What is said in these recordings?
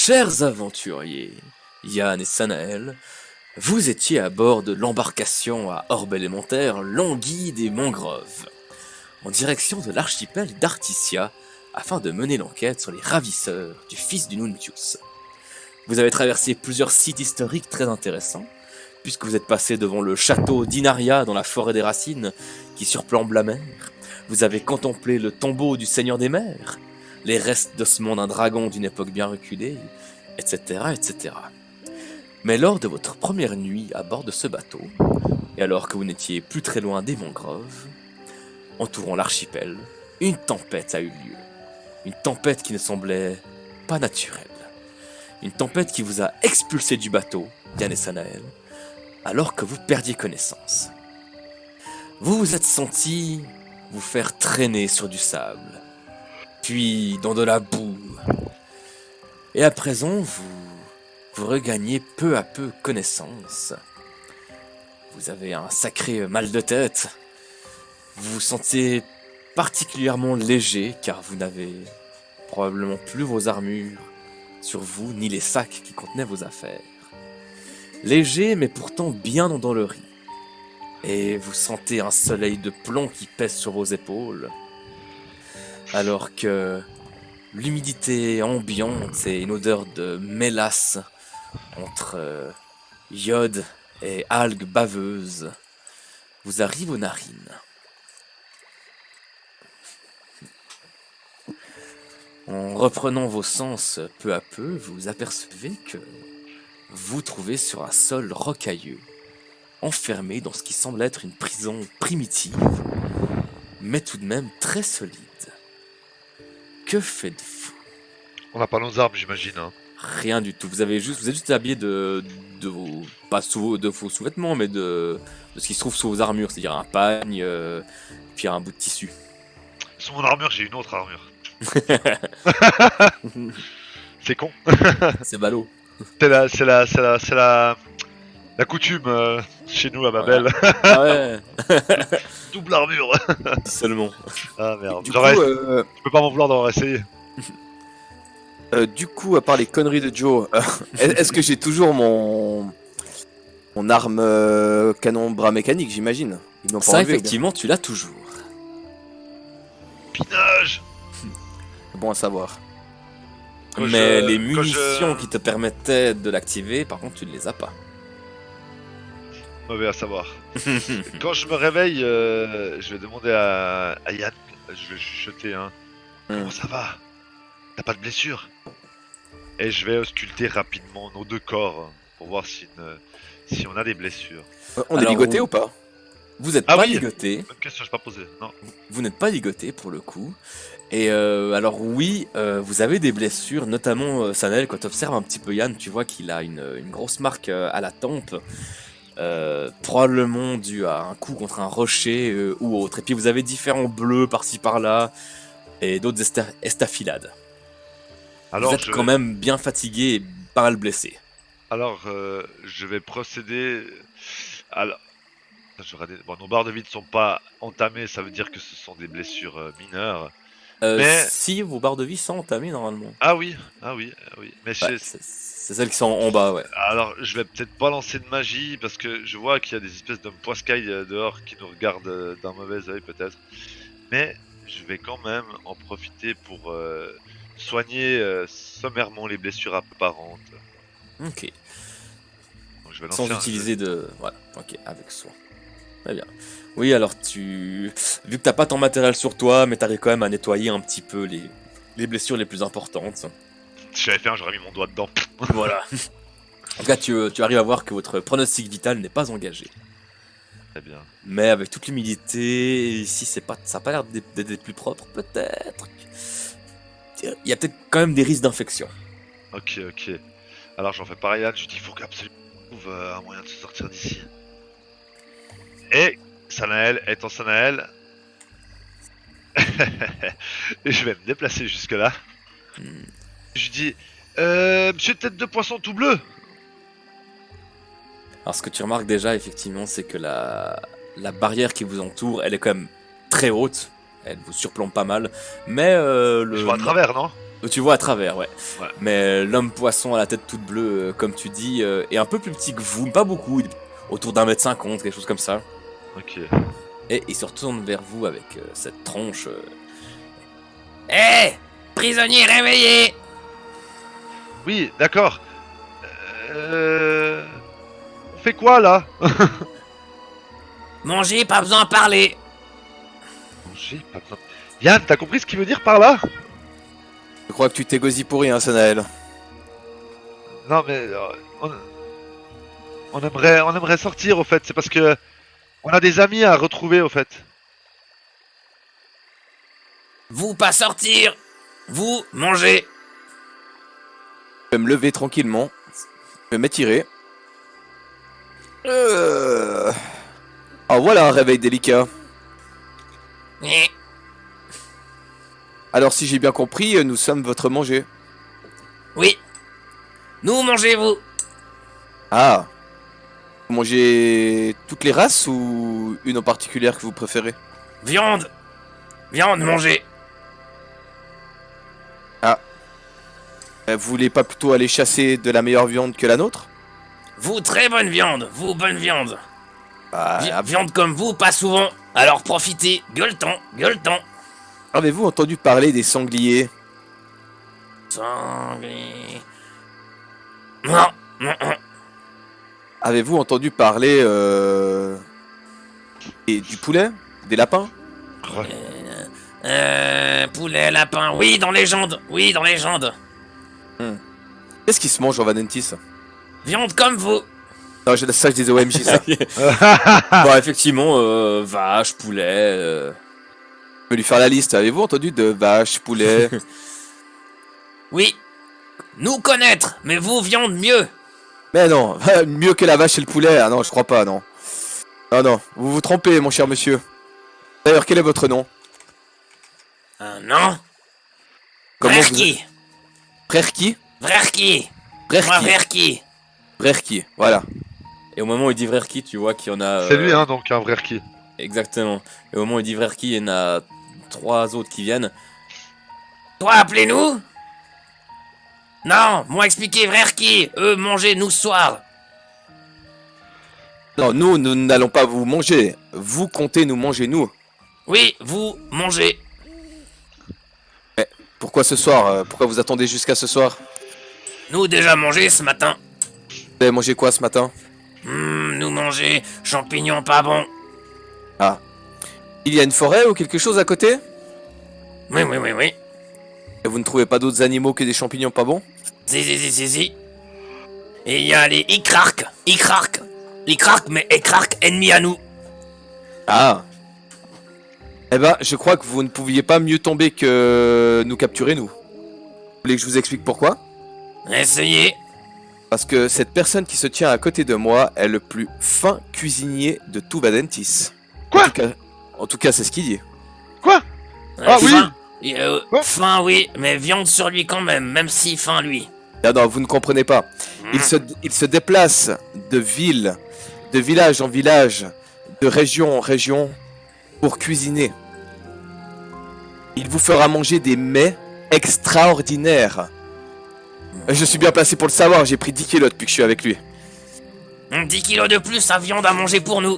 Chers aventuriers, Yann et Sanaël, vous étiez à bord de l'embarcation à orbe élémentaire Languille des Mangroves, en direction de l'archipel d'Articia, afin de mener l'enquête sur les ravisseurs du fils du Nuntius. Vous avez traversé plusieurs sites historiques très intéressants, puisque vous êtes passé devant le château d'Inaria dans la forêt des Racines, qui surplombe la mer. Vous avez contemplé le tombeau du Seigneur des Mers, les restes d'ossements d'un dragon d'une époque bien reculée, etc., etc. Mais lors de votre première nuit à bord de ce bateau, et alors que vous n'étiez plus très loin des mangroves, entourant l'archipel, une tempête a eu lieu. Une tempête qui ne semblait pas naturelle. Une tempête qui vous a expulsé du bateau, Yann et Sanaël, alors que vous perdiez connaissance. Vous vous êtes senti vous faire traîner sur du sable, puis dans de la boue. Et à présent, vous regagnez peu à peu connaissance. Vous avez un sacré mal de tête. Vous vous sentez particulièrement léger car vous n'avez probablement plus vos armures sur vous ni les sacs qui contenaient vos affaires. Léger mais pourtant bien endolori. Et vous sentez un soleil de plomb qui pèse sur vos épaules. Alors que l'humidité ambiante et une odeur de mélasse entre iode et algues baveuses vous arrive aux narines. En reprenant vos sens peu à peu, vous apercevez que vous trouvez sur un sol rocailleux, enfermé dans ce qui semble être une prison primitive, mais tout de même très solide. Que faites-vous? On n'a pas nos armes, j'imagine. Hein. Rien du tout. Vous êtes juste habillé de vos, pas de vos sous-vêtements, mais de ce qui se trouve sous vos armures, c'est-à-dire un pagne, puis un bout de tissu. Sous mon armure, j'ai une autre armure. C'est con. C'est ballot. C'est la coutume chez nous à Babel. Voilà. Ah ouais. Double armure. Seulement. Ah merde. Du Genre, coup, tu peux pas m'en vouloir d'avoir essayé. à part les conneries de Joe, est-ce que j'ai toujours mon arme canon bras mécanique, j'imagine? Ils m'ont pas Ça, enlevé, effectivement, tu l'as toujours. Pinage. bien. Bon à savoir. Quand Mais je- les quand munitions je- qui te permettaient de l'activer, par contre, tu ne les as pas. Mauvais à savoir. Quand je me réveille, je vais demander à Yann, je vais chuchoter, hein. Comment ça va? T'as pas de blessure? Et je vais ausculter rapidement nos deux corps pour voir si on a des blessures. On est Alors, ligoté vous- ou pas? Vous n'êtes Ah pas oui. ligoté. Bonne question, j'ai pas posé. Non. Vous n'êtes pas ligoté pour le coup. Et alors oui, vous avez des blessures, notamment Sanel, quand tu observes un petit peu Yann, tu vois qu'il a une grosse marque à la tempe. Probablement dû à un coup contre un rocher ou autre. Et puis vous avez différents bleus par-ci par-là et d'autres estafilades. Alors, Vous êtes quand même bien fatigué et pas mal blessé. je vais procéder. Alors, bon, nos barres de vie ne sont pas entamées, ça veut dire que ce sont des blessures mineures. Mais- Si vos barres de vie sont entamées normalement. Ah oui, ah oui, ah oui. Mais Ouais, c'est celles qui sont en bas, ouais. alors, je vais peut-être pas lancer de magie parce que je vois qu'il y a des espèces d'hommes poiscailles dehors qui nous regardent d'un mauvais œil peut-être. Mais je vais quand même en profiter pour soigner sommairement les blessures apparentes. Ok. Donc, je vais Sans lancer un utiliser de... Voilà, ok, avec soin. Très bien. Oui, alors tu... Vu que t'as pas ton matériel sur toi, mais t'arrives quand même à nettoyer un petit peu les blessures les plus importantes. jet. Si j'avais fait un, j'aurais mis mon doigt dedans. Voilà. En tout cas, tu arrives à voir que votre pronostic vital n'est pas engagé. Très bien. Mais avec toute l'humidité, ici, ça n'a pas l'air d'être plus propre, peut-être. Il y a peut-être quand même des risques d'infection. Ok, ok. Alors j'en fais pareil à Yann, je dis il faut qu'absolument on trouve un moyen de se sortir d'ici. Et Sanaël étant Sanaël, je vais me déplacer jusque là. Je dis Monsieur tête de poisson tout bleu. Alors, ce que tu remarques déjà, effectivement, c'est que la barrière qui vous entoure, elle est quand même très haute. Elle vous surplombe pas mal. Mais Je vois à travers, non? Tu vois à travers, ouais. Ouais. Mais l'homme poisson à la tête toute bleue, comme tu dis, est un peu plus petit que vous, pas beaucoup, il est autour d'1,50 m, quelque chose comme ça. Ok. Et il se retourne vers vous avec cette tronche. Hé, prisonnier réveillé! Oui, d'accord. On fait quoi là? Mangez, pas besoin de parler. J'ai pas besoin. Yann, t'as compris ce qu'il veut dire par là? Je crois que tu t'égosies pour rien, Sanael. Non mais on aimerait sortir au fait. C'est parce que on a des amis à retrouver au fait. Vous pas sortir, vous mangez. Je vais me lever tranquillement. Je vais m'étirer. Oh, voilà un réveil délicat. Alors, si j'ai bien compris, nous sommes votre manger. Oui. Nous mangez-vous. Ah. Vous mangez toutes les races ou une en particulier que vous préférez? Viande. Viande, mangez. Vous voulez pas plutôt aller chasser de la meilleure viande que la nôtre? Vous, très bonne viande. Vous, bonne viande. Ah, Viande comme vous, pas souvent. Alors profitez. Gueuleton, gueuleton. avez-vous entendu parler des sangliers? Sanglier. Non, non, non. Avez-vous entendu parler du poulet? Des lapins? Poulet, lapin. Oui, dans légende. Oui, dans légende. Qu'est-ce qui se mange en Valentis? Viande comme vous. Non, ça je disais OMJ ça. Bon, effectivement, vache, poulet. Je vais lui faire la liste. Avez-vous entendu de vaches, poulet? Oui. Nous connaître, mais vous, viande mieux. Mais non, mieux que la vache et le poulet. Ah non, je crois pas, non. Non, non, vous vous trompez, mon cher monsieur. D'ailleurs, quel est votre nom? Non. Comment Frère vous- qui? Frère qui? Frère qui? Frère Moi, qui? frère qui? Frère qui? Voilà. Et au moment où il dit frère qui, tu vois qu'il y en a... C'est lui hein donc un vrai qui. Exactement. Et au moment où il dit frère qui, il y en a 3 autres qui viennent. Toi, appelez-nous? Non, moi expliquer frère qui? Eux, mangez nous ce soir. Non, nous n'allons pas vous manger. Vous comptez nous manger, nous. Oui, vous, mangez. Pourquoi ce soir? Pourquoi vous attendez jusqu'à ce soir? Nous déjà mangé ce matin. Vous avez mangé quoi ce matin? Nous manger champignons pas bons. Il y a une forêt ou quelque chose à côté? Oui, oui, oui, oui. Et vous ne trouvez pas d'autres animaux que des champignons pas bons? Si. Et il y a les Ikrark. Ikrark, mais Ikrark ennemi à nous. Ah. Eh ben, je crois que vous ne pouviez pas mieux tomber que nous capturer, nous. Vous voulez que je vous explique pourquoi? Essayez. Parce que cette personne qui se tient à côté de moi est le plus fin cuisinier de tout Valentis. Quoi? En tout cas, c'est ce qu'il dit. Ah oui. Faim, oui, mais viande sur lui quand même, même si faim lui. Ah non, vous ne comprenez pas. Il se déplace de ville, de village en village, de région en région, pour cuisiner. Il vous fera manger des mets extraordinaires. Je suis bien placé pour le savoir, j'ai pris 10 kilos depuis que je suis avec lui. 10 kilos de plus à viande à manger pour nous.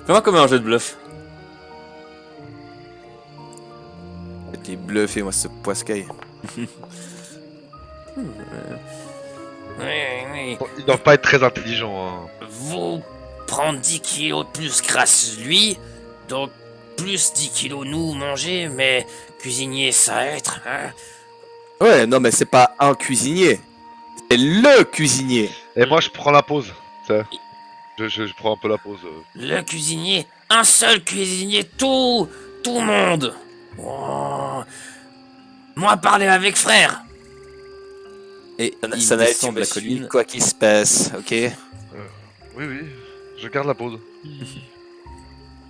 Fais-moi comme un jeu de bluff. T'es bluffé, moi, ce poiscaille. Oui. Ils doivent pas être très intelligents. Hein. Vous prendre 10 kilos de plus grâce lui, donc plus 10 kilos nous manger, mais cuisinier ça être, hein. Ouais, non, mais c'est pas un cuisinier. C'est LE cuisinier. Et moi je prends la pause. tu sais. Je prends un peu la pause. Le cuisinier, un seul cuisinier, tout monde. Oh. Moi parler avec frère. Et il Sanael, descend de la colline. quoi qu'il se passe, ok? Oui, je garde la pause.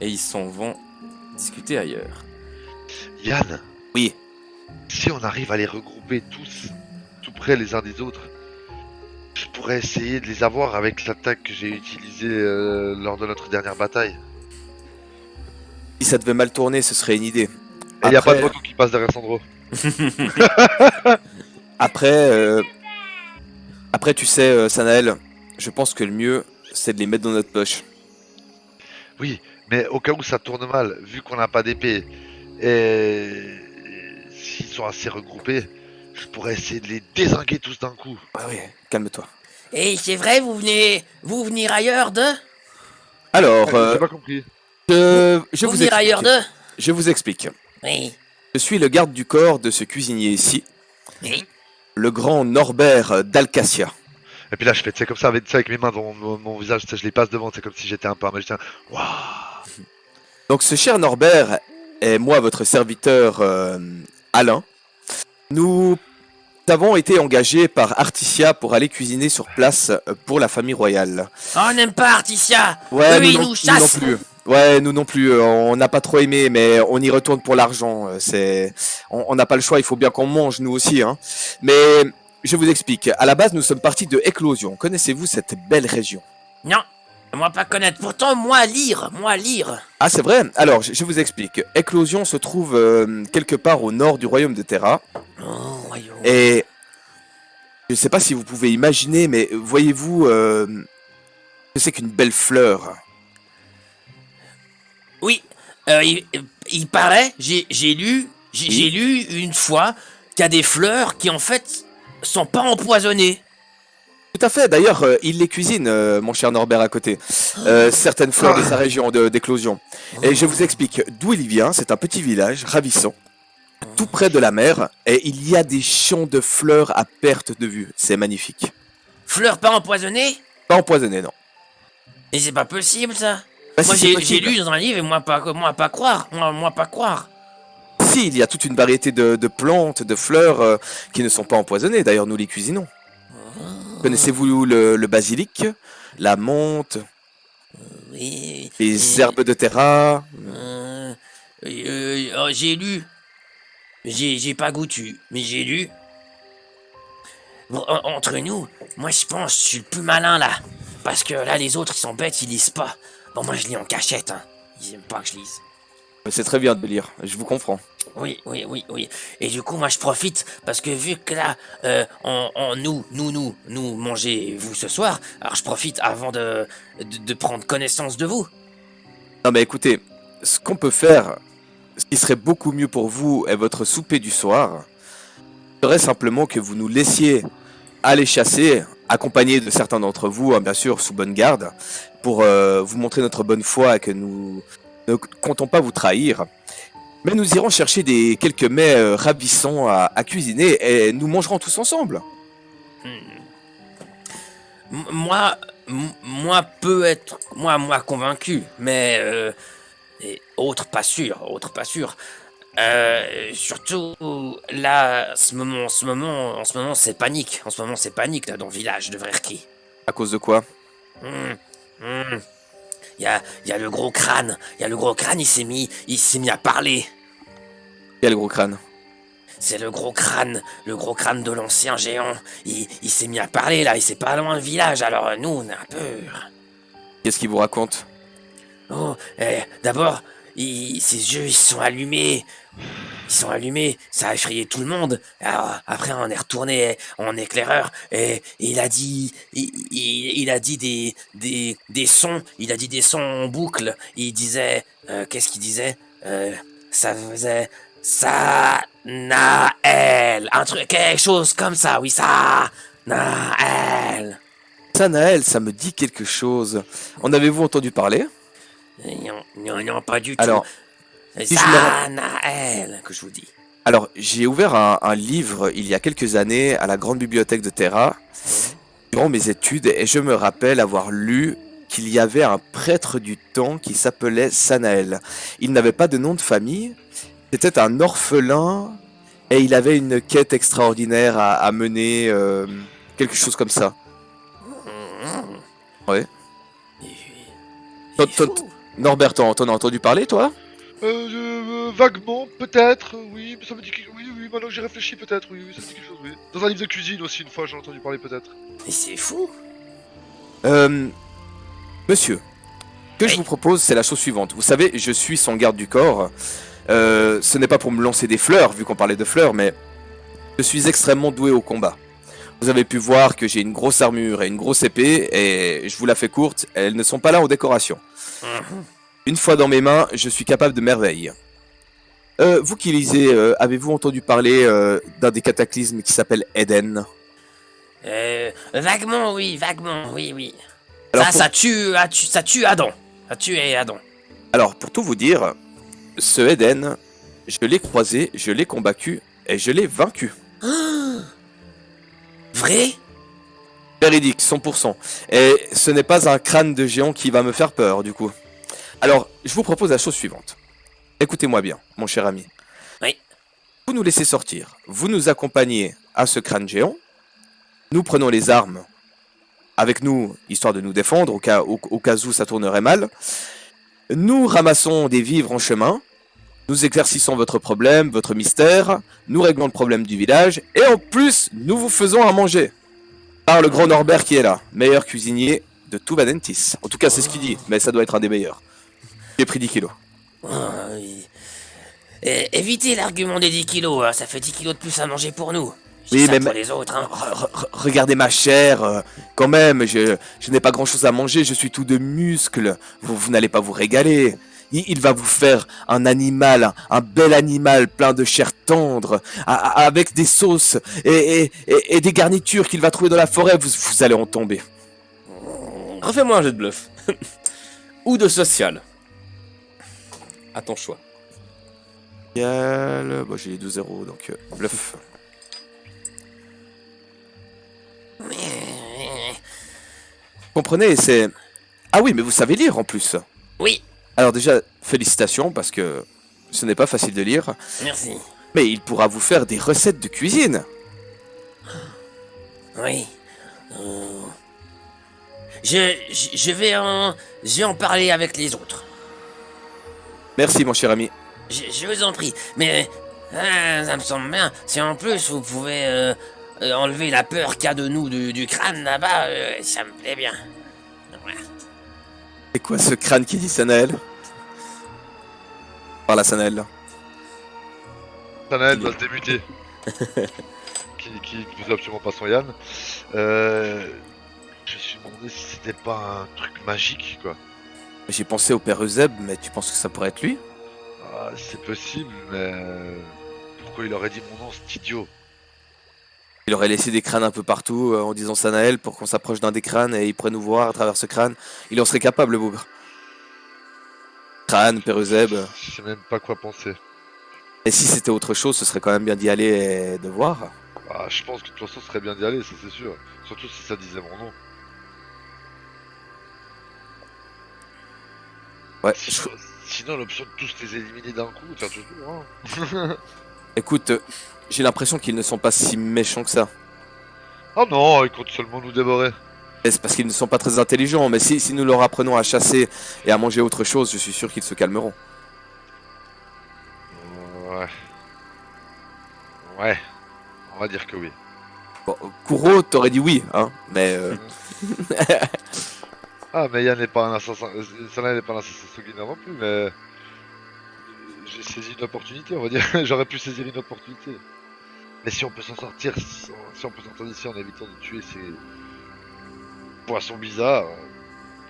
Et ils s'en vont discuter ailleurs. Yann. Oui. Si on arrive à les regrouper tous, tout près les uns des autres, je pourrais essayer de les avoir avec l'attaque que j'ai utilisée lors de notre dernière bataille. Si ça devait mal tourner, ce serait une idée. Et y a pas de Après- moto qui passe derrière Sandro. Après, après, tu sais, Sanael, je pense que le mieux, c'est de les mettre dans notre poche. Oui, mais au cas où ça tourne mal, vu qu'on n'a pas d'épée, et s'ils sont assez regroupés, je pourrais essayer de les dézinguer tous d'un coup. Ouais, ouais, calme-toi. Et c'est vrai, vous venir ailleurs de Alors, J'ai pas compris. je Vous vous venir ailleurs explique. de Je vous explique. Oui. Je suis le garde du corps de ce cuisinier ici, Oui. le grand Norbert d'Alcacia. Et puis là, je fais, tu sais, comme ça, avec mes mains dans mon visage, tu sais, je les passe devant, c'est comme si j'étais un peu un magicien. Waouh! Donc ce cher Norbert et moi, votre serviteur Alain, nous avons été engagés par Articia pour aller cuisiner sur place pour la famille royale. Oh, on n'aime pas Articia. Ouais, Eux, ils nous nous non chassent. plus. Ouais, nous non plus. On n'a pas trop aimé, mais on y retourne pour l'argent. On n'a pas le choix. Il faut bien qu'on mange nous aussi, hein. Mais je vous explique. À la base, nous sommes partis de Éclosion. Connaissez-vous cette belle région? Non, moi pas connaître. Pourtant, moi lire. Ah, c'est vrai? Alors, je vous explique. Éclosion se trouve quelque part au nord du royaume de Terra. Oh, voyons. Et je ne sais pas si vous pouvez imaginer, mais voyez-vous ce que c'est qu'une belle fleur? Oui, il paraît, j'ai lu une fois qu'il y a des fleurs qui en fait sont pas empoisonnées. Tout à fait. D'ailleurs, il les cuisine, mon cher Norbert à côté. Certaines fleurs de sa région d'éclosion. Et je vous explique d'où il vient. C'est un petit village ravissant, tout près de la mer. Et il y a des champs de fleurs à perte de vue. C'est magnifique. Fleurs pas empoisonnées? Pas empoisonné, non. Et c'est pas possible ça. Bah, Moi si, c'est j'ai possible. lu dans un livre et moi pas croire. Moi pas croire. Si, il y a toute une variété de plantes, de fleurs qui ne sont pas empoisonnées. D'ailleurs, nous les cuisinons. Connaissez-vous le basilic, la menthe, Oui. les herbes de terra? Oh, j'ai lu. J'ai pas goûtu, mais j'ai lu. Bon, entre nous, moi je pense que je suis le plus malin là. Parce que là les autres ils sont bêtes, ils lisent pas. Bon moi je lis en cachette, hein. Ils aiment pas que je lise. C'est très bien de lire, je vous comprends. Oui. Et du coup moi je profite parce que vu que là nous mangez vous ce soir, alors je profite avant de prendre connaissance de vous. Non mais écoutez, ce qu'on peut faire, ce qui serait beaucoup mieux pour vous et votre souper du soir, serait simplement que vous nous laissiez aller chasser, accompagné de certains d'entre vous, hein, bien sûr, sous bonne garde, pour vous montrer notre bonne foi et que nous ne comptons pas vous trahir. Mais nous irons chercher quelques mets ravissants à cuisiner et nous mangerons tous ensemble. Moi peut être moi convaincu, mais et autres pas sûr. Surtout là, en ce moment c'est panique. En ce moment c'est panique là dans le village de Vrerki. À cause de quoi? Il y a le gros crâne. Il s'est mis à parler. Quel gros crâne? C'est le gros crâne de l'ancien géant. Il s'est mis à parler là, il s'est pas loin le village, alors nous on a peur. Qu'est-ce qu'il vous raconte? Oh, d'abord, ses yeux ils se sont allumés. Ça a effrayé tout le monde. Alors après on est retourné en éclaireur et il a dit des sons, il a dit des sons en boucle. Il disait qu'est-ce qu'il disait ça faisait Naël, un truc, quelque chose comme ça, oui, Naël. Sanaël, ça me dit quelque chose. En avez-vous entendu parler? Non, pas du tout. Alors, si je me Naël, que je vous dis. Alors, j'ai ouvert un livre il y a quelques années à la grande bibliothèque de Terra, durant mes études, et je me rappelle avoir lu qu'il y avait un prêtre du temps qui s'appelait Sanaël. Il n'avait pas de nom de famille, c'était un orphelin, et il avait une quête extraordinaire à mener, quelque chose comme ça. Ouais. Norbert, t'en as entendu parler, toi? Vaguement, peut-être, oui, ça me dit quelque chose. Oui, maintenant que j'ai réfléchi, peut-être, oui, ça me dit quelque chose, oui. Dans un livre de cuisine aussi, une fois, j'en ai entendu parler, peut-être. Mais c'est fou. Monsieur, ce que je vous propose, c'est la chose suivante. Vous savez, je suis son garde du corps. ce n'est pas pour me lancer des fleurs, vu qu'on parlait de fleurs, mais je suis extrêmement doué au combat. Vous avez pu voir que j'ai une grosse armure et une grosse épée, et je vous la fais courte, elles ne sont pas là en décoration. Une fois dans mes mains, je suis capable de merveilles. Vous qui lisez, avez-vous entendu parler d'un des cataclysmes qui s'appelle Eden? Vaguement, oui, oui. Alors, Ça tue Adam. Ça tue Adam. Alors, pour tout vous dire, ce Eden, je l'ai croisé, je l'ai combattu, et je l'ai vaincu. Vrai? Véridique, 100%. Et ce n'est pas un crâne de géant qui va me faire peur, du coup. Alors, je vous propose la chose suivante. Écoutez-moi bien, mon cher ami. Oui. Vous nous laissez sortir, vous nous accompagnez à ce crâne géant, nous prenons les armes avec nous, histoire de nous défendre, au cas où ça tournerait mal. Nous ramassons des vivres en chemin, nous éclaircissons votre problème, votre mystère, nous réglons le problème du village, et en plus, nous vous faisons à manger. Par le grand Norbert qui est là, meilleur cuisinier de tout Valentis. En tout cas, c'est ce qu'il dit, mais ça doit être un des meilleurs. J'ai pris 10 kilos. Oh, oui. Évitez l'argument des 10 kilos, hein, ça fait 10 kilos de plus à manger pour nous. Oui, Ça mais pour les autres, hein. Regardez ma chair, quand même, je n'ai pas grand chose à manger, je suis tout de muscles, vous n'allez pas vous régaler. Il va vous faire un animal, un bel animal plein de chair tendre, avec des sauces et des garnitures qu'il va trouver dans la forêt, vous allez en tomber. Refais-moi un jet de bluff. Ou de social. À ton choix. Bon, j'ai les 2-0, donc bluff. Comprenez, c'est... Ah oui, mais vous savez lire en plus. Oui, Alors déjà, félicitations, parce que ce n'est pas facile de lire. merci. Mais il pourra vous faire des recettes de cuisine. Oui. Je vais en parler avec les autres. Merci, mon cher ami. Je vous en prie. Mais ça me semble bien. Si en plus vous pouvez enlever la peur qu'il y a de nous du crâne là-bas, ça me plaît bien. Voilà. C'est quoi ce crâne qui dit Sanaël? Par la Sanaël. Sanaël doit se démuter. qui ne faisait absolument pas son Yann. Je me suis demandé si c'était pas un truc magique, quoi. J'ai pensé au père Euseb, mais tu penses que ça pourrait être lui? Ah, c'est possible, mais pourquoi il aurait dit mon nom, cet idiot? Il aurait laissé des crânes un peu partout en disant Sanaël pour qu'on s'approche d'un des crânes et il pourrait nous voir à travers ce crâne. Il en serait capable, le bougre. Crâne, père Euseb. Je sais même pas quoi penser. Et si c'était autre chose, ce serait quand même bien d'y aller et de voir. Ah, je pense que de toute façon, ce serait bien d'y aller, ça c'est sûr. Surtout si ça disait mon nom. Ouais. Sinon, l'option de tous les éliminer d'un coup, faire tout le tour, hein. Écoute, j'ai l'impression qu'ils ne sont pas si méchants que ça. Oh non, ils comptent seulement nous dévorer. Et c'est parce qu'ils ne sont pas très intelligents, mais si nous leur apprenons à chasser et à manger autre chose, je suis sûr qu'ils se calmeront. Ouais. Ouais. On va dire que oui. Bon, Kuro, t'aurais dit oui, hein, mais... Ah, mais Yann n'est pas un assassin. Sanaël n'est pas un assassin sanguinaire non plus, mais. J'ai saisi une opportunité, on va dire. J'aurais pu saisir une opportunité. Mais si on peut s'en sortir, si on peut sortir d'ici en évitant de tuer ces poissons bizarres,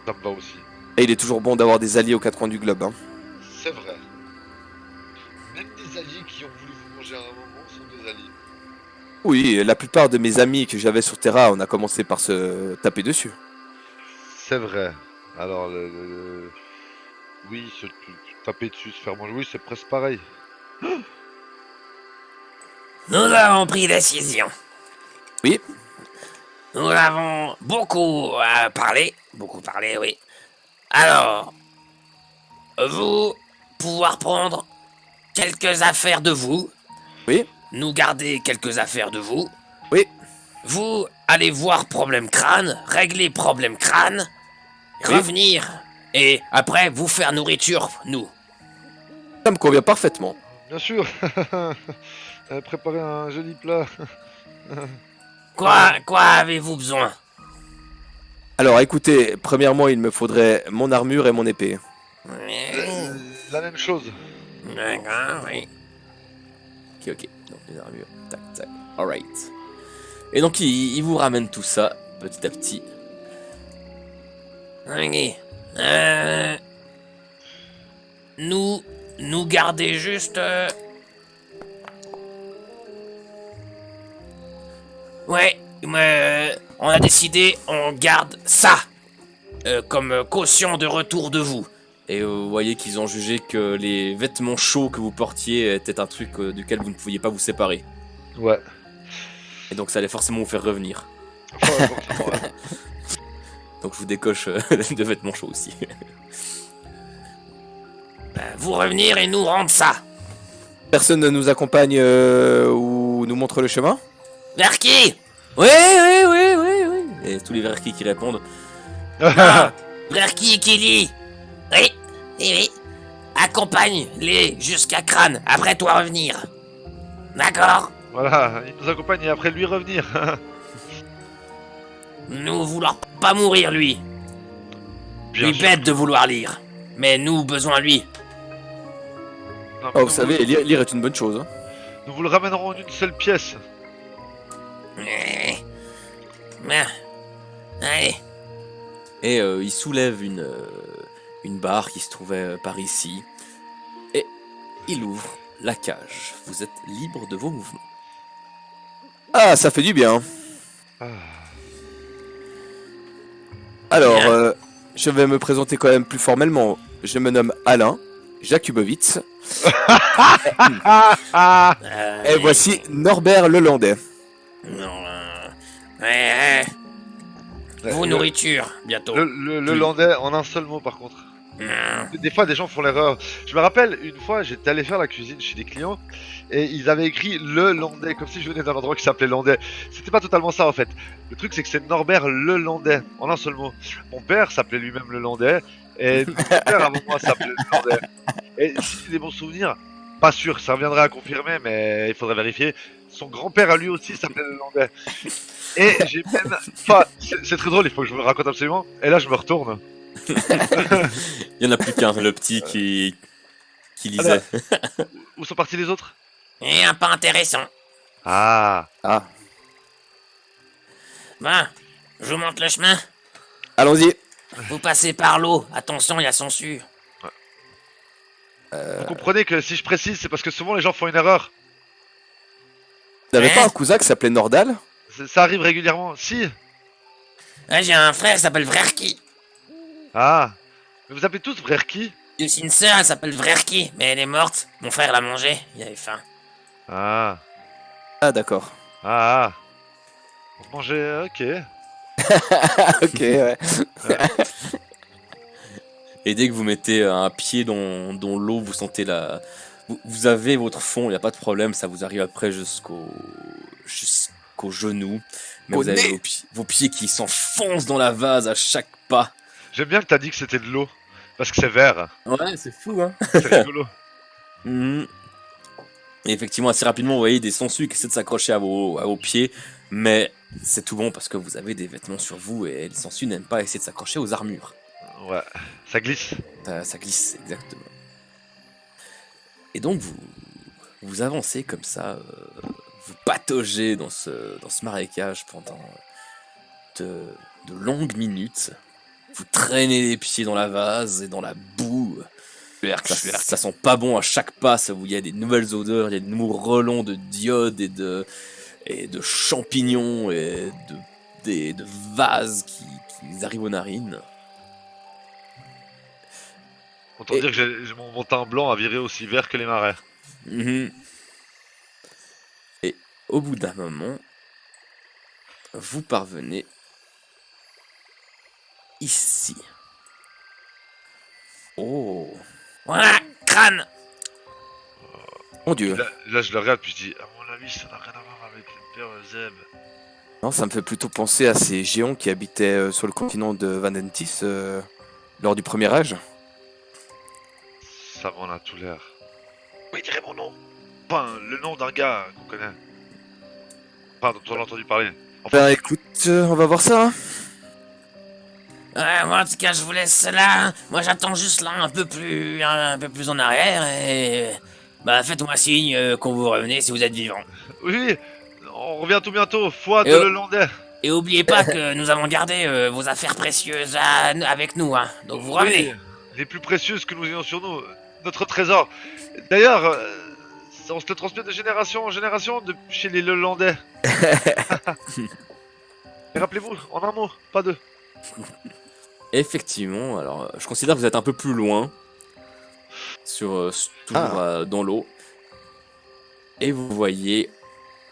ça me va aussi. Et il est toujours bon d'avoir des alliés aux quatre coins du globe, hein. C'est vrai. Même des alliés qui ont voulu vous manger à un moment sont des alliés. Oui, la plupart de mes amis que j'avais sur Terra, on a commencé par se taper dessus. C'est vrai. Alors, oui, se taper dessus, se faire manger, oui, c'est presque pareil. Nous avons pris décision. Oui. Nous avons beaucoup parlé, oui. Alors, vous pouvoir prendre quelques affaires de vous. Oui. Nous garder quelques affaires de vous. Oui. Vous allez voir problème crâne, régler problème crâne, Oui. revenir, et après vous faire nourriture, nous. Ça me convient parfaitement. Bien sûr. Préparer un joli plat. Quoi avez-vous besoin? Alors écoutez, premièrement, il me faudrait mon armure et mon épée. La même chose. D'accord, oui. ok. Donc les armures, tac, tac. Alright. Et donc il vous ramène tout ça, petit à petit. Ok. Nous garder juste... Ouais, on a décidé, on garde ça comme caution de retour de vous. Et vous voyez qu'ils ont jugé que les vêtements chauds que vous portiez étaient un truc duquel vous ne pouviez pas vous séparer. Ouais. Et donc ça allait forcément vous faire revenir. Ouais, forcément, ouais. Donc je vous décoche de vêtements chauds aussi. Vous revenir et nous rendre ça. Personne ne nous accompagne ou nous montre le chemin? Vers qui? Oui, oui, oui, oui, oui. Et tous les verquis qui répondent. Vers qui et qui dit? Oui, oui, oui. Accompagne-les jusqu'à Crâne, après toi revenir. D'accord? Voilà, il nous accompagne et après lui revenir. Nous vouloir pas mourir, lui. Bien Lui sûr. bête de vouloir lire. Mais nous, besoin lui. Non, mais Oh, nous, vous savez, lire est une bonne chose. Hein. nous vous le ramènerons en une seule pièce. Allez. Et il soulève une barre qui se trouvait par ici. Et il ouvre la cage. Vous êtes libre de vos mouvements. Ah, ça fait du bien. Ah. Alors, Bien. je vais me présenter quand même plus formellement. Je me nomme Alain Jakubowicz. Et voici Norbert Lelandais. Non, ouais. Vos Le- nourritures, bientôt. Le landais en un seul mot par contre. Des fois, des gens font l'erreur. Je me rappelle, une fois, j'étais allé faire la cuisine chez des clients et ils avaient écrit le Landais, comme si je venais d'un endroit qui s'appelait Landais. C'était pas totalement ça en fait. Le truc, c'est que c'est Norbert le Landais, en un seul mot. Mon père s'appelait lui-même le Landais et mon père avant moi s'appelait le Landais. Et si j'ai des bons souvenirs, pas sûr, ça reviendrait à confirmer, mais il faudrait vérifier. Son grand-père à lui aussi s'appelait le Landais. Et j'ai même. Enfin, c'est très drôle, il faut que je vous le raconte absolument. Et là, je me retourne. Il y en a plus qu'un, le petit qui lisait. Où sont partis les autres? Rien pas intéressant. Ah. Ah, Ben, je vous montre le chemin. allons-y. Vous passez par l'eau. Attention, il y a censure. Vous comprenez que si je précise, c'est parce que souvent les gens font une erreur. Vous n'avez Hein? pas un cousin qui s'appelait Nordal? Ça arrive régulièrement. Si. J'ai un frère qui s'appelle Vrerki. Ah. Mais vous appelez tous frère qui? J'ai aussi une sœur, elle s'appelle Vrerki, mais elle est morte. Mon frère l'a mangée, il avait faim. Ah. Ah, d'accord. Ah. Vous mangez. Ok. Ok, ouais. Et dès que vous mettez un pied dans l'eau, vous sentez la... Vous avez votre fond, il n'y a pas de problème, ça vous arrive après jusqu'au genou. Mais Au vous avez nez. vos pieds qui s'enfoncent dans la vase à chaque pas. J'aime bien que t'as dit que c'était de l'eau. Parce que c'est vert. Ouais, c'est fou, hein. C'est rigolo. Mhm. Et effectivement, assez rapidement, vous voyez des sangsues qui essaient de s'accrocher à vos pieds. Mais c'est tout bon parce que vous avez des vêtements sur vous et les sangsues n'aiment pas essayer de s'accrocher aux armures. Ouais. Ça glisse. Ça glisse, exactement. Et donc, vous avancez comme ça, vous pataugez dans ce marécage pendant de longues minutes. Vous traînez les pieds dans la vase et dans la boue. Ça sent pas bon à chaque pas, il y a des nouvelles odeurs, il y a des nouveaux relents de diodes et de champignons et de vases qui arrivent aux narines. Autant Et- dire que mon teint blanc a viré aussi vert que les marais. Mhm. Et au bout d'un moment, vous parvenez ici. Oh. Voilà, Crâne. Mon dieu. Là, je le regarde puis je dis, à mon avis, ça n'a rien à voir avec le père Zeb. Non, ça me fait plutôt penser à ces géants qui habitaient sur le continent de Vanentis lors du premier âge. Ça m'en a tout l'air. Oui, dirait mon nom. Enfin, le nom d'un gars qu'on connaît. Enfin, dont on a entendu parler. Enfin, Ben écoute, on va voir ça. Hein. Ouais, moi en tout cas, je vous laisse là. Moi, j'attends juste là un peu plus en arrière et Bah faites-moi signe quand vous revenez si vous êtes vivant. Oui, on revient tout bientôt. Foi de Et oh. Lelandais. Et oubliez pas que nous avons gardé vos affaires précieuses avec nous, hein. Donc vous revenez. Oui, les plus précieuses que nous ayons sur nous. Notre trésor. D'ailleurs, on se le transmet de génération en génération chez les Lelandais. Et rappelez-vous, en un mot, pas deux. Effectivement, alors je considère que vous êtes un peu plus loin, toujours dans l'eau, et vous voyez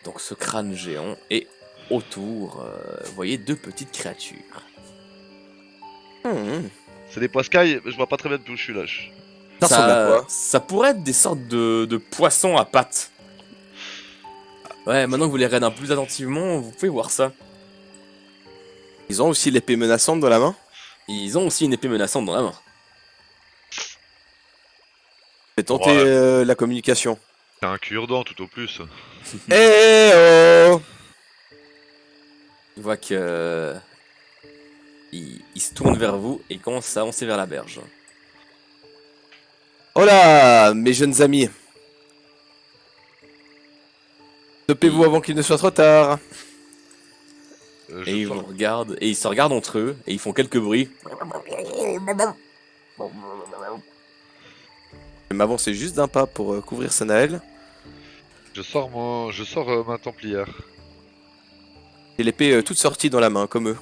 donc ce crâne géant, et autour, vous voyez deux petites créatures. C'est des poiscailles, mais je vois pas très bien d'où je suis là. Ça ressemble à quoi? Ça pourrait être des sortes de poissons à pattes. Ouais, maintenant que vous les regardez un peu plus attentivement, vous pouvez voir ça. Ils ont aussi l'épée menaçante dans la main. Ils ont aussi une épée menaçante dans la main. Je vais tenter Ouais. la communication. C'est un cure-dent tout au plus. Eh oh! Il voit que... Il se tourne vers vous et commence à avancer vers la berge. Oh là, mes jeunes amis. Stoppez-vous avant qu'il ne soit trop tard. Je Et ils sors- vous regardent, et ils se regardent entre eux, et ils font quelques bruits. Je vais m'avancer juste d'un pas pour couvrir Sanael. Je sors ma templière. J'ai l'épée toute sortie dans la main, comme eux.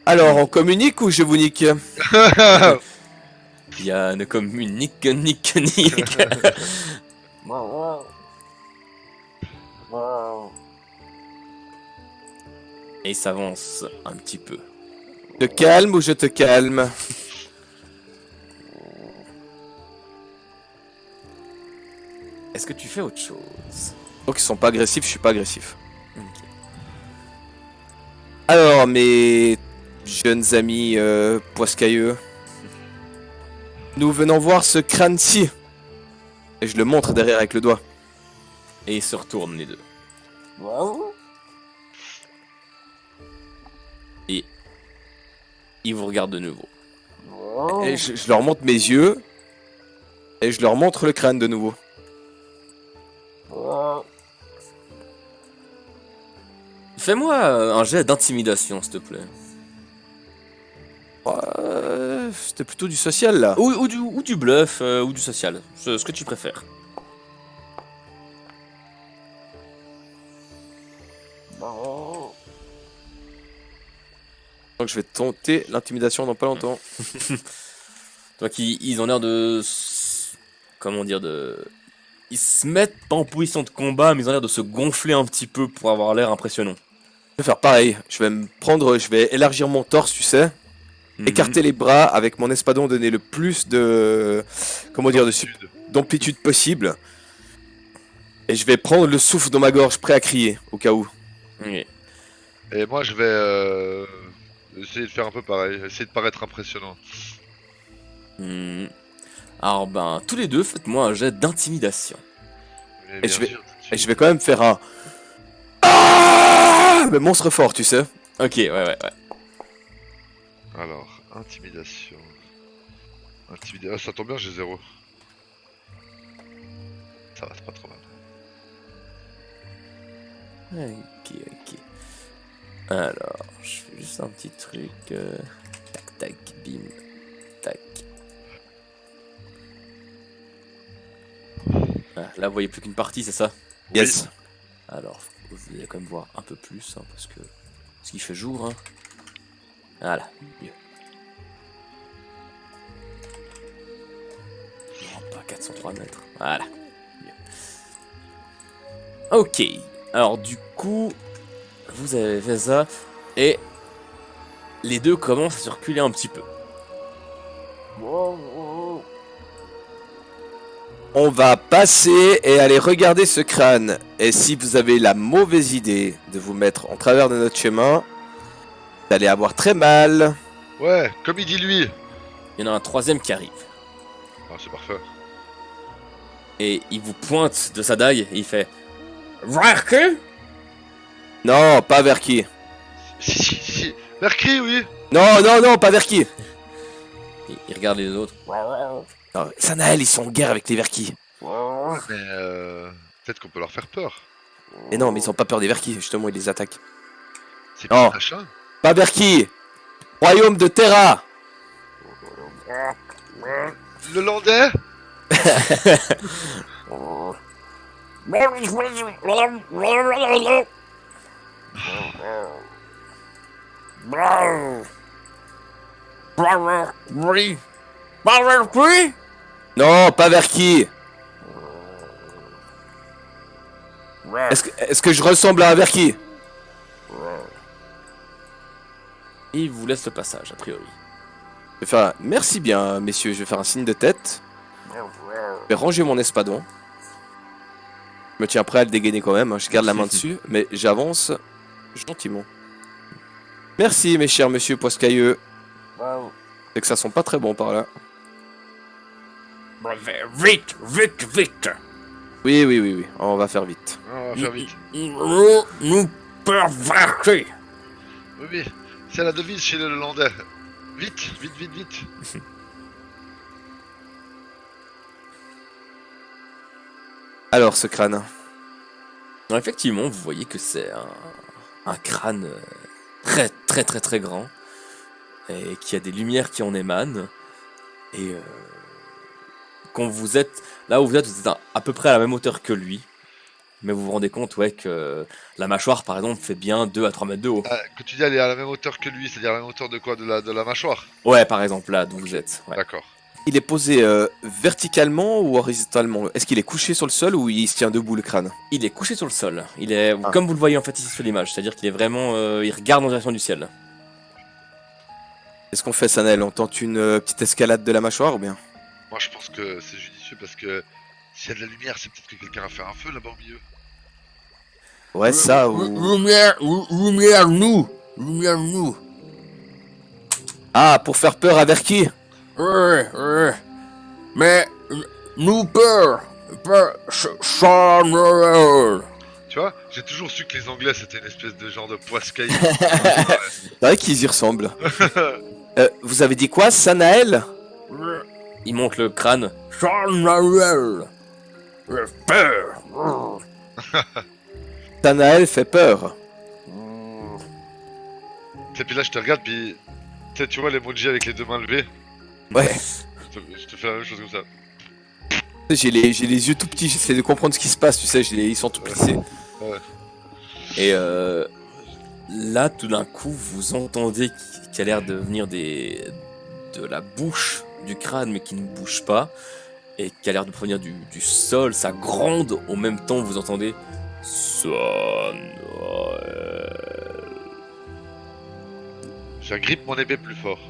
Alors, on communique ou je vous nique? Il y a une communique, nique. Et il s'avance un petit peu. Je te calme ou je te calme? Est-ce que tu fais autre chose? Donc ils sont pas agressifs, je suis pas agressif. Ok. Alors, mes jeunes amis poiscailleux, nous venons voir ce crâne-ci. Et je le montre derrière avec le doigt. Et ils se retournent les deux. Et ils vous regardent de nouveau. Et je leur montre mes yeux. Et je leur montre le crâne de nouveau. Fais-moi un jet d'intimidation, s'il te plaît. C'était plutôt du social là. Ou du bluff, ou du social. Ce que tu préfères. Donc je vais tenter l'intimidation dans pas longtemps. Donc ils ont l'air de... Comment dire, ils se mettent pas en position de combat, mais ils ont l'air de se gonfler un petit peu pour avoir l'air impressionnant. Je vais faire pareil. Je vais élargir mon torse, tu sais. Mhm. Écarter les bras avec mon espadon, donner le plus de... Comment dire, d'amplitude possible. Et je vais prendre le souffle dans ma gorge, prêt à crier, au cas où. Ok. Et moi je vais essayer de faire un peu pareil, essayer de paraître impressionnant. Hmm. Alors ben, tous les deux, faites-moi un jet d'intimidation. Mais Et bien je vais- sûr, Et je vais quand même faire un... Ah, mais monstre fort, tu sais. Ok, ouais. Alors, intimidation. Ah, ça tombe bien, j'ai 0. Ça va, c'est pas trop mal. Ok. Alors, je fais juste un petit truc. Tac, bim, tac. Ah, là, vous voyez plus qu'une partie, c'est ça? Yes. Alors, vous allez quand même voir un peu plus, hein, parce qu'il fait jour. Hein. Voilà, mieux. Non, pas 403 mètres. Voilà, mieux. Ok, alors du coup, vous avez fait ça, et les deux commencent à se reculer un petit peu. On va passer et aller regarder ce crâne. Et si vous avez la mauvaise idée de vous mettre en travers de notre chemin, vous allez avoir très mal. Ouais, comme il dit lui. Il y en a un troisième qui arrive, Ah, c'est parfait. et il vous pointe de sa dague, et il fait... Voir que Non, pas vers qui. Si. Mercury, oui. Non, pas vers qui. Il regarde les autres. Alors, Sanael, ils sont en guerre avec les Verki. Mais peut-être qu'on peut leur faire peur. Mais non, mais ils ont pas peur des Verki, justement, ils les attaquent. C'est Oh. pas machin. Pas Verki! Royaume de Terra! Le Landais. Non, pas Verki! Est-ce que je ressemble à un Verki? Et il vous laisse le passage, a priori. Je vais faire merci bien, messieurs, je vais faire un signe de tête. Je vais ranger mon espadon. Je me tiens prêt à le dégainer quand même, hein, je garde la main dessus, mais j'avance gentiment. Merci, mes chers monsieur Poiscailleux. C'est que ça sent pas très bon par là. Vite, vite, vite. Oui, on va faire vite. On va faire vite. Nous pervertis. Oui. C'est la devise chez les Landais. Vite, vite, vite, vite. Alors, ce crâne. Alors, effectivement, vous voyez que c'est un crâne très grand et qui a des lumières qui en émanent. Et quand vous êtes là où vous êtes à peu près à la même hauteur que lui. Mais vous vous rendez compte, ouais, que la mâchoire, par exemple, fait bien 2 à 3 mètres de haut. Que tu dis elle est à la même hauteur que lui, c'est-à-dire à la même hauteur de quoi, de la mâchoire. Ouais, par exemple, là d'où vous êtes. Ouais. D'accord. Il est posé verticalement ou horizontalement? Est-ce qu'il est couché sur le sol ou il se tient debout le crâne? Il est couché sur le sol. Il est, comme vous le voyez en fait ici sur l'image, c'est-à-dire qu'il est vraiment, il regarde en direction du ciel. Qu'est-ce qu'on fait, Sanel? On tente une petite escalade de la mâchoire ou bien? Moi je pense que c'est judicieux parce que s'il y a de la lumière, c'est peut-être que quelqu'un a fait un feu là-bas au milieu. Ouais, ça ou... Lumière, nous. Ah, pour faire peur à Verki? Mais nous peur Chanel. Tu vois, j'ai toujours su que les Anglais c'était une espèce de genre de poiscaille. C'est vrai qu'ils y ressemblent. Vous avez dit quoi, Sanael? Il monte le crâne. Chanel. Peur. Sanael fait peur. Et puis là je te regarde, puis tu vois l'emoji avec les deux mains levées. Ouais. Je te fais la même chose comme ça. J'ai les yeux tout petits, j'essaie de comprendre ce qui se passe, tu sais, ils sont tout plissés. Ouais. Et là, tout d'un coup, vous entendez qu'il y a l'air de venir de la bouche du crâne, mais qui ne bouge pas, et qui a l'air de provenir du sol. Ça gronde au même temps, vous entendez Sanael. J'agrippe mon épée plus fort.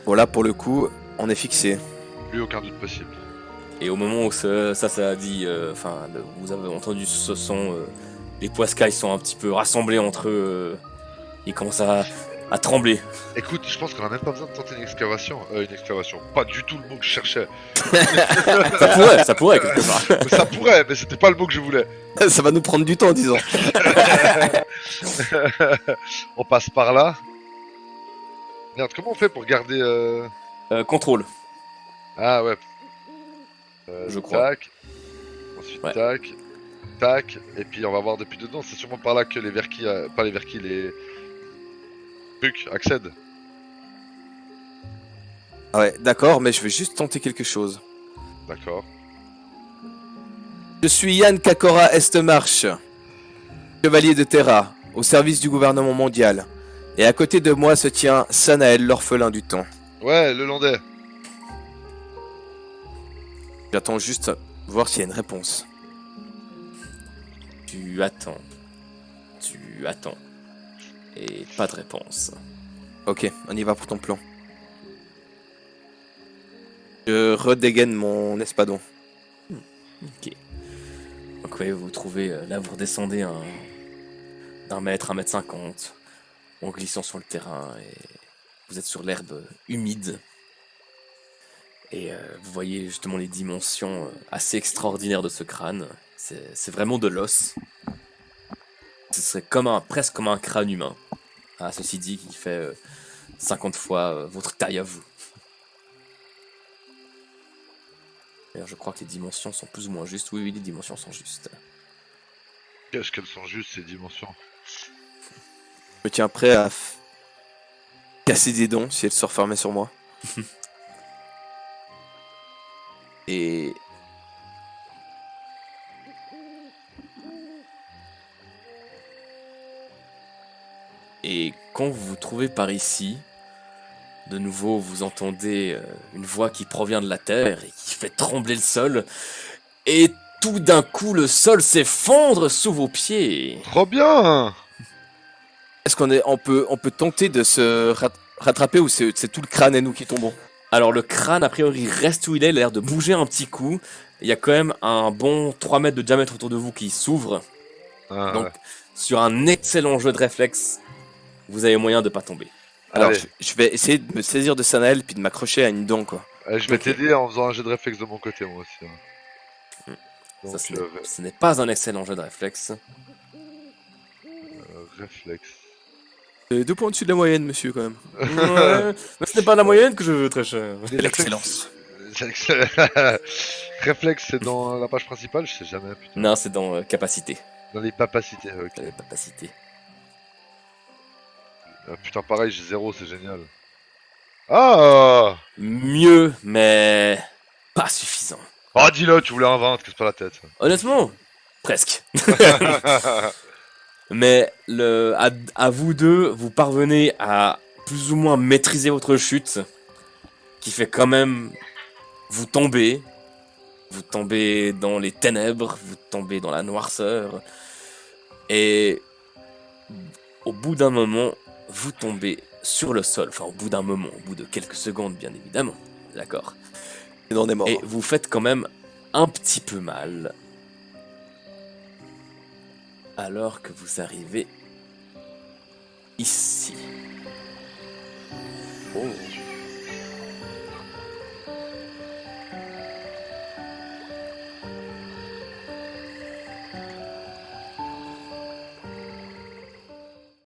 Bon, là, pour le coup, on est fixé. Plus aucun doute possible. Et au moment où ça a dit, vous avez entendu ce son, les poiscailles sont un petit peu rassemblés entre eux, ils commencent à trembler. Écoute, je pense qu'on a même pas besoin de tenter une excavation. Pas du tout le mot que je cherchais. Ça pourrait quelque part. Ça pourrait, mais c'était pas le mot que je voulais. Ça va nous prendre du temps, disons. On passe par là. Merde, comment on fait pour garder... Contrôle. Ah ouais. Je crois. Tac. Ensuite Ouais. tac. Tac. Et puis on va voir depuis dedans. C'est sûrement par là que les Verki... pas les Verki, les... trucs accèdent. Ah ouais, d'accord, mais je vais juste tenter quelque chose. D'accord. Je suis Yann Kakora Estmarche, chevalier de Terra, au service du gouvernement mondial. Et à côté de moi se tient Sanael, l'orphelin du temps. Ouais, le Landais. J'attends juste voir s'il y a une réponse. Tu attends. Et pas de réponse. Ok, on y va pour ton plan. Je redégaine mon espadon. Ok. Donc ouais, vous trouvez, là vous redescendez d'un mètre, 1,50 m, en glissant sur le terrain, et vous êtes sur l'herbe humide. Et vous voyez justement les dimensions assez extraordinaires de ce crâne. C'est vraiment de l'os. Ce serait presque comme un crâne humain. Ah, ceci dit, qui fait 50 fois votre taille à vous. D'ailleurs, je crois que les dimensions sont plus ou moins justes. Oui, oui, les dimensions sont justes. Qu'est-ce qu'elles sont justes ces dimensions? Je me tiens prêt à casser des dents si elle se refermait sur moi. Et quand vous vous trouvez par ici, de nouveau vous entendez une voix qui provient de la terre et qui fait trembler le sol. Et tout d'un coup, le sol s'effondre sous vos pieds. Trop bien! Est-ce on peut tenter de se rattraper ou c'est tout le crâne et nous qui tombons? Alors le crâne, a priori, reste où il a l'air de bouger un petit coup. Il y a quand même un bon 3 mètres de diamètre autour de vous qui s'ouvre. Ah, Donc, ouais. sur un excellent jeu de réflexe, vous avez moyen de pas tomber. Alors, Allez, je vais essayer de me saisir de Sanael puis de m'accrocher à une dent, quoi. je vais Ok. t'aider en faisant un jet de réflexe de mon côté, moi aussi. Hein. Ça, Donc, ce n'est pas un excellent jeu de réflexe. réflexe. 2 points au-dessus de la moyenne, monsieur, quand même. Ouais, mais ce n'est pas la moyenne que je veux, très cher. Les L'excellence. Réflexe, c'est dans la page principale, je sais jamais, putain. Non, c'est dans capacité. Dans les capacités, ok. Capacité. Ah, putain, pareil, j'ai 0, c'est génial. Ah! Mieux, mais pas suffisant. Oh, dis-le, tu voulais un 20, casse pas la tête. Honnêtement, presque. Mais à vous deux, vous parvenez à plus ou moins maîtriser votre chute, qui fait quand même vous tomber. Vous tombez dans les ténèbres, vous tombez dans la noirceur, et au bout d'un moment, vous tombez sur le sol. Enfin, au bout d'un moment, au bout de quelques secondes, bien évidemment. D'accord. Et on est mort. Et vous faites quand même un petit peu mal. Alors que vous arrivez ici. Oh.